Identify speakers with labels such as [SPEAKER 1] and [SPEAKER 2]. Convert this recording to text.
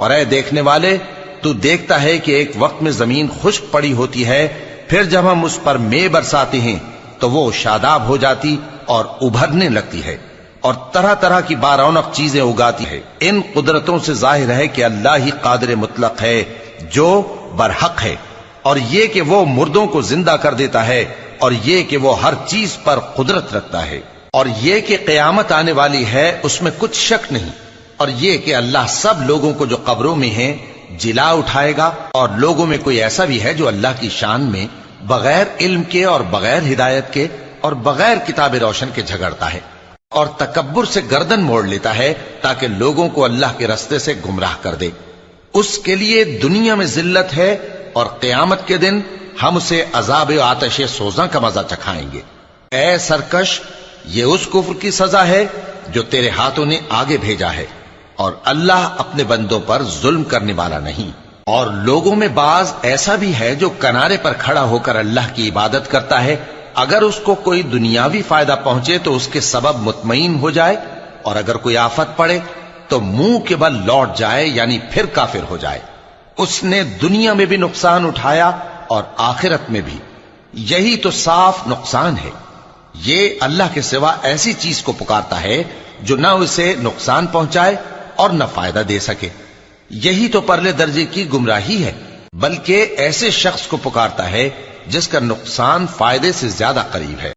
[SPEAKER 1] اور اے دیکھنے والے، تو دیکھتا ہے کہ ایک وقت میں زمین خشک پڑی ہوتی ہے، پھر جب ہم اس پر مے برساتے ہیں تو وہ شاداب ہو جاتی اور ابھرنے لگتی ہے اور طرح طرح کی بارونق چیزیں اگاتی ہے۔ ان قدرتوں سے ظاہر ہے کہ اللہ ہی قادر مطلق ہے جو برحق ہے، اور یہ کہ وہ مردوں کو زندہ کر دیتا ہے، اور یہ کہ وہ ہر چیز پر قدرت رکھتا ہے، اور یہ کہ قیامت آنے والی ہے اس میں کچھ شک نہیں، اور یہ کہ اللہ سب لوگوں کو جو قبروں میں ہیں جلا اٹھائے گا، اور لوگوں میں کوئی ایسا بھی ہے جو اللہ کی شان میں بغیر علم کے اور بغیر ہدایت کے اور بغیر کتاب روشن کے جھگڑتا ہے اور تکبر سے گردن موڑ لیتا ہے تاکہ لوگوں کو اللہ کے رستے سے گمراہ کر دے۔ اس کے لیے دنیا میں ذلت ہے، اور قیامت کے دن ہم اسے عذاب آتش سوزاں کا مزہ چکھائیں گے۔ اے سرکش، یہ اس کفر کی سزا ہے جو تیرے ہاتھوں نے آگے بھیجا ہے، اور اللہ اپنے بندوں پر ظلم کرنے والا نہیں۔ اور لوگوں میں بعض ایسا بھی ہے جو کنارے پر کھڑا ہو کر اللہ کی عبادت کرتا ہے، اگر اس کو کوئی دنیاوی فائدہ پہنچے تو اس کے سبب مطمئن ہو جائے، اور اگر کوئی آفت پڑے تو منہ کے بل لوٹ جائے، یعنی پھر کافر ہو جائے۔ اس نے دنیا میں بھی نقصان اٹھایا اور آخرت میں بھی، یہی تو صاف نقصان ہے۔ یہ اللہ کے سوا ایسی چیز کو پکارتا ہے جو نہ اسے نقصان پہنچائے اور نہ فائدہ دے سکے، یہی تو پرلے درجے کی گمراہی ہے۔ بلکہ ایسے شخص کو پکارتا ہے جس کا نقصان فائدے سے زیادہ قریب ہے۔